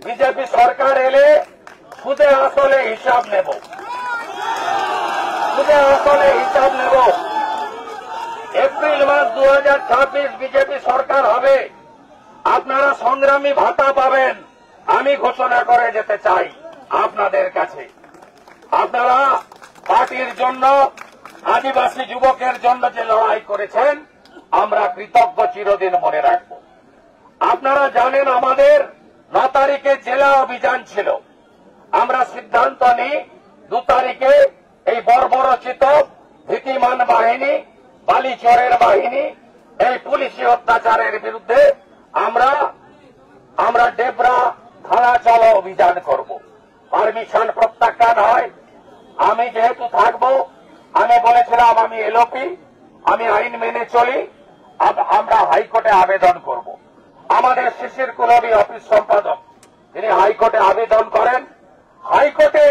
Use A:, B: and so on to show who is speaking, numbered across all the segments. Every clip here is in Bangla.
A: বিজেপি সরকার এলে সুদে আসলে হিসাব নেব, সুদে আসলে হিসাব নেব। এপ্রিল মাস 2026 বিজেপি সরকার হবে, আপনারা সংগ্রামী ভাতা পাবেন। আমি ঘোষণা করে যেতে চাই আপনাদের কাছে, আপনারা পার্টির জন্য, আদিবাসী যুবকের জন্য যে লড়াই করেছেন, আমরা কৃতজ্ঞ চিরদিন মনে রাখব। আপনারা জানেন আমাদের 9 তারিখে জেলা অভিযান ছিল। আমরা সিদ্ধান্ত নিই 2 তারিখে এই বর্বরচিত ভীতিমান বাহিনী, বালিচরের বাহিনী, এই পুলিশি অত্যাচারের বিরুদ্ধে আমরা ডেবরা থানা চলো অভিযান করব। পারমিশন প্রত্যাখ্যান হয়। আমি যেহেতু থাকবো, আমি বলেছিলাম আমি এলওপি, আমি আইন মেনে চলি। আমরা হাইকোর্টে আবেদন করব। আমাদের শিশির কুলবী অফিস সম্পাদক তিনি হাইকোর্টে আবেদন করেন। হাইকোর্টে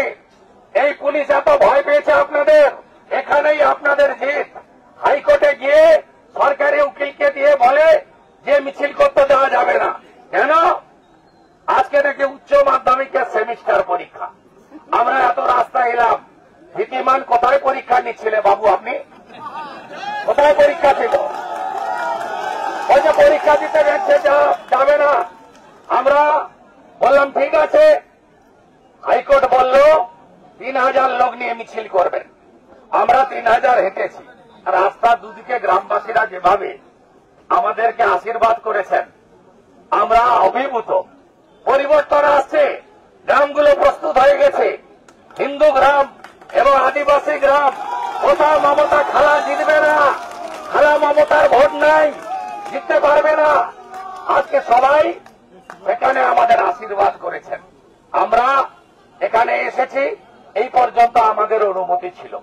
A: এই পুলিশ এত ভয় পেয়েছে আপনাদের, এখানেই আপনাদের জিত। হাইকোর্টে গিয়ে সরকারি উকিলকে দিয়ে বলে যে মিছিল করতে দেওয়া যাবে না। কেন? আজকে নাকি উচ্চ মাধ্যমিকের সেমিস্টার পরীক্ষা। আমরা এত রাস্তা এলাম, ভীতিমান কোথায় পরীক্ষা নিচ্ছিলে বাবু? আপনি কোথায় পরীক্ষা ছিল? ওই যে পরীক্ষা দিতে গেছে যাবে না। আমরা বললাম ঠিক আছে। হাইকোর্ট বলল 3000 লোক নিয়ে মিছিল করবেন। আমরা 3000 হেঁটেছি। রাস্তার দুদিকে গ্রামবাসীরা যেভাবে আমাদেরকে আশীর্বাদ করেছেন, আমরা অভিভূত। পরিবর্তন আসছে, গ্রামগুলো প্রস্তুত হয়ে গেছে। হিন্দু গ্রাম এবং আদিবাসী গ্রাম, কোথাও মমতা খালা জিতবে না। খালা মমতার ভোট নাই, জিততে পারবে না। আজকে সবাই এখানে আমাদের আশীর্বাদ করেছেন। আমরা এখানে এসেছি, এই পর্যন্ত আমাদের অনুমতি ছিল।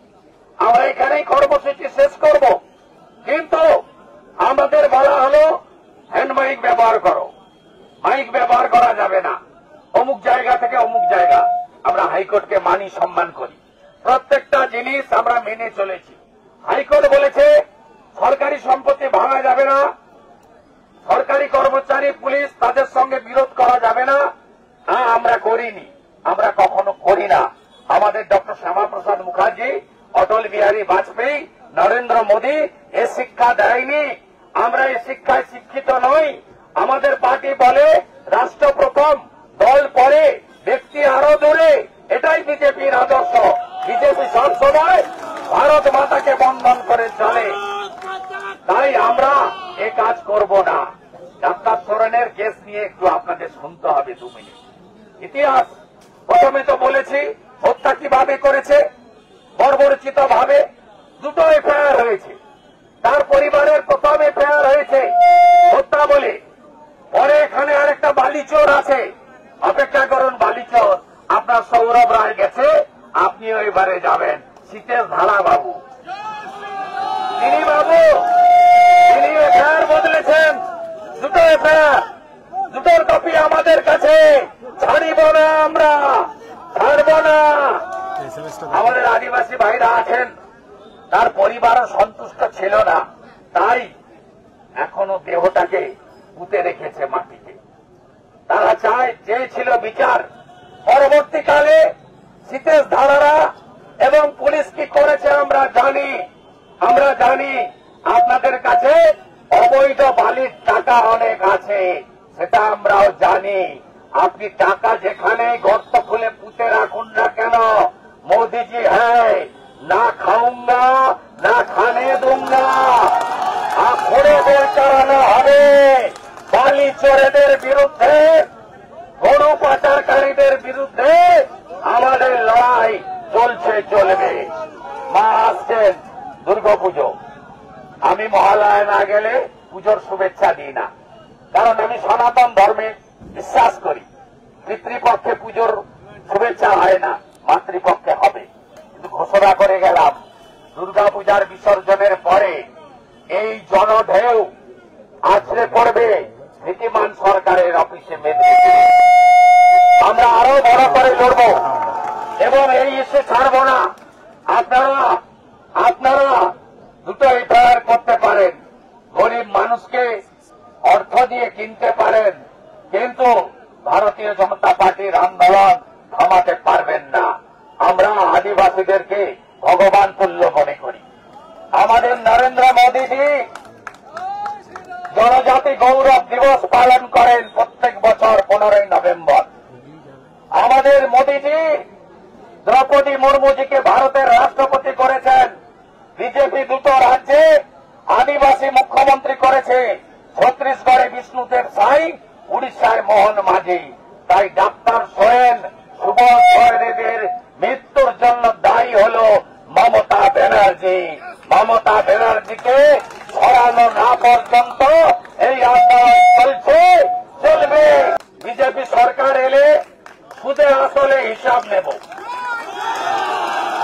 A: আমরা এখানেই কর্মসূচি শেষ করব, কিন্তু আমাদের বলা হলো হ্যান্ড মাইক ব্যবহার করো। মাইক ব্যবহার করা যাবে না, অমুক জায়গা থেকে অমুক জায়গা। আমরা হাইকোর্টকে মানি, সম্মান করি। প্রত্যেকটা জিনিস আমরা মেনে চলেছি। হাইকোর্ট বলেছে সরকারি সম্পত্তি ভাঙা যাবে না, সরকারি কর্মচারী পুলিশ তাদের সঙ্গে বিরোধ করা যাবে না। আমরা করিনি, আমরা কখনো করি না। আমাদের ডক্টর শ্যামাপ্রসাদ মুখার্জি, অটল বিহারী বাজপেয়ী, নরেন্দ্র মোদী এ শিক্ষা দেয়নি। আমরা এই শিক্ষায় শিক্ষিত নই। আমাদের পার্টি বলে রাষ্ট্র প্রথম, দল পরে, ব্যক্তি আরো দূরে। এটাই বিজেপির আদর্শ। বিজেপি সবসময় ভারত মাতাকে বন্ধন করে চলে। তাই আমরা এ কাজ করব না। ডাক্তার সোরেনের কেস নিয়ে একটু আপনাদের শুনতে হবে 2 মিনিট। ইতিহাস প্রথমে তো বলেছি হত্যা কিভাবে করেছে, বর্বরচিত ভাবে। 2টো এফআইআর হয়েছে। তার পরিবারের প্রথম এফআইআর হয়েছে হত্যা বলে। পরে এখানে আরেকটা বালিচোর আছে। অপেক্ষা করুন, বালিচোর আপনার সৌরভ রায় গেছে, আপনিও এবারে যাবেন। শীতের ধারা বাবু, তিনি এফআইআর বদলেছেন। 2টো এফআইআর, 2টোর কপি আমাদের কাছে। ছাড়িব না, আমরা ছাড়ব না। আমাদের আদিবাসী ভাইরা আছেন, তার পরিবারও সন্তুষ্ট ছিল না, তাই এখনো দেহটাকে পুঁতে রেখেছে মাটিতে। তারা চেয়েছিল বিচার। পরবর্তীকালে শীতেশ ধারারা এবং পুলিশ কি করেছে আমরা জানি। আপনাদের কাছে অবৈধ বালির টাকা অনেক আছে, সেটা আমরাও জানি। আপনি টাকা যেখানে গর্ত খুলে পুঁতে রাখুন না কেন, মোদীজি হ্যাঁ না খাউঙ্গা না খানে দুঙ্গা, আখড়ে বের করানো হবে। বালি চোরেদের বিরুদ্ধে, গরু পাচারকারীদের বিরুদ্ধে আমাদের লড়াই চলছে, চলবে। মা আসছেন, দুর্গাপুজো। আমি মহালয়া না গেলে পুজোর শুভেচ্ছা দিই না, কারণ আমি সনাতন ধর্মে বিশ্বাস করি। পিতৃপক্ষে পুজোর শুভেচ্ছা হয় না, মাতৃপক্ষে হবে। কিন্তু ঘোষণা করে গেলাম দুর্গাপূজার বিসর্জনের পরে এই জনঢেউ আছড়ে পড়বে নীতিমান সরকারের অফিসে মেদিনীপুরে। আমরা আরো বড় করে লড়ব এবং এই ইস্যু ছাড়ব না। আপনারা 2টো এফআইআর করতে পারেন, গরিব মানুষকে অর্থ দিয়ে কিনতে পারেন, কিন্তু ভারতীয় জনতা পার্টির আন্দোলন থামাতে পারবেন না। আমরা আদিবাসীদেরকে ভগবান তুল্য মনে করি। আমাদের নরেন্দ্র মোদীজি জনজাতি গৌরব দিবস পালন করেন প্রত্যেক বছর 15ই নভেম্বর। আমাদের মোদীজি দ্রৌপদী মুর্মুজিকে ভারতের রাষ্ট্রপতি করেছেন। বিজেপি দুটো রাজ্যে আদিবাসী মুখ্যমন্ত্রী করেছে, ছত্তিশগড়ে বিষ্ণুদেব সাই, উড়িষ্যায় মোহন মাঝি। তাই ডাক্তার সোরেন, সুবোধ সোরেনের মৃত্যুর জন্য দায়ী হল মমতা ব্যানার্জি। মমতা ব্যানার্জিকে সরানো না পর্যন্ত এই আন্দোলন চলছে, চলবে। বিজেপি সরকার এলে সুদে আসলে হিসাব নেব,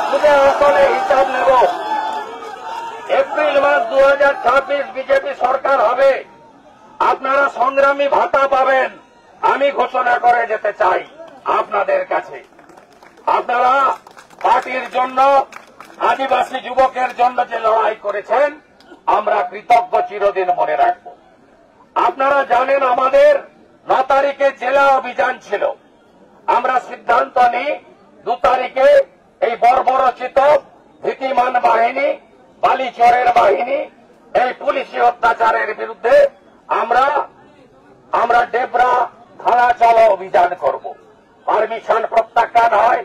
A: সুদে আসলে হিসাব নেব। এপ্রিল মাস 2026 বিজেপি সরকার হবে, আপনারা সংগ্রামী ভাতা পাবেন। আমি ঘোষণা করে যেতে চাই আপনাদের কাছে, আপনারা পার্টির জন্য, আদিবাসী যুবকের জন্য যে লড়াই করেছেন, আমরা কৃতজ্ঞ চিরদিন মনে রাখব। আপনারা জানেন আমাদের 9 তারিখে জেলা অভিযান ছিল। আমরা সিদ্ধান্ত নিই 2 তারিখে এই বর্বরচিত ভীতিমান বাহিনী, বালিচরের বাহিনী, এই পুলিশি অত্যাচারের বিরুদ্ধে আমরা ডেবরা থানা চলো অভিযান করব। পারমিশন প্রত্যাখ্যান হয়।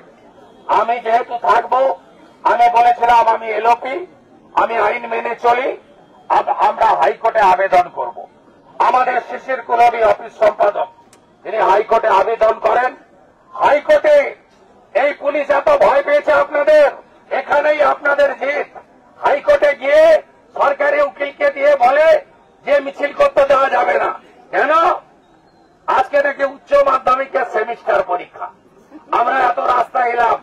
A: আমি যেহেতু থাকব, আমি বলেছিলাম আমি এলওপি, আমি আইন মেনে চলি। আমরা হাইকোর্টে আবেদন করব। আমাদের শিশির কুলবী অফিস সম্পাদক তিনি হাইকোর্টে আবেদন করেন। হাইকোর্টে এই পুলিশ এত ভয় পেয়েছে আপনাদের, এখানেই আপনাদের জিত। হাইকোর্টে গিয়ে সরকারি উকিলকে দিয়ে বলে যে মিছিল করতে দেওয়া যাবে না। কেন? আজকে নাকি উচ্চ মাধ্যমিকের সেমিস্টার পরীক্ষা। আমরা এত রাস্তা এলাম,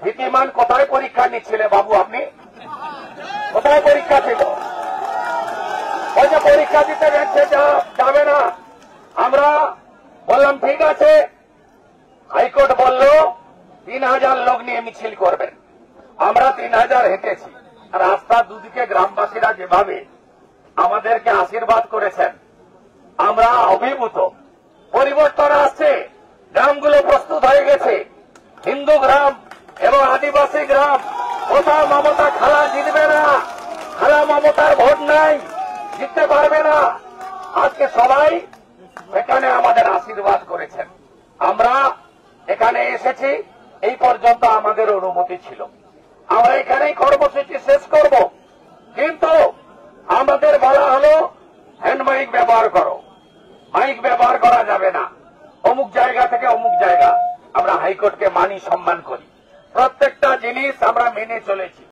A: ভীতিমান কোথায় পরীক্ষা নিচ্ছিলে বাবু? আপনি কোথায় পরীক্ষা ছিল? ওই যে পরীক্ষা দিতে গেছে যাবে না। আমরা বললাম ঠিক আছে। হাইকোর্ট বলল 3000 লোক নিয়ে মিছিল করবেন। আমরা 3000 হেঁটেছি। রাস্তার দুদিকে গ্রামবাসীরা যেভাবে আমাদেরকে আশীর্বাদ করেছেন, আমরা অভিভূত। পরিবর্তন আসছে, গ্রামগুলো প্রস্তুত হয়ে গেছে। হিন্দু গ্রাম এবং আদিবাসী গ্রাম, কোথাও মমতা খালা জিতবে না। খালা মমতার ভোট নাই, জিততে পারবে না। আজকে সবাই এখানে আমাদের আশীর্বাদ করেছেন। আমরা এখানে এসেছি, এই পর্যন্ত আমাদের অনুমতি ছিল। আমরা এখানেই কর্মসূচি শেষ করব, কিন্তু আমাদের বলা হলো হ্যান্ড মাইক ব্যবহার করো। মাইক ব্যবহার করা যাবে না। অমুক জায়গা থেকে অমুক জায়গা। আমরা হাইকোর্টকে মানি, সম্মান করি। প্রত্যেকটা জিনিস আমরা মেনে চলেছি।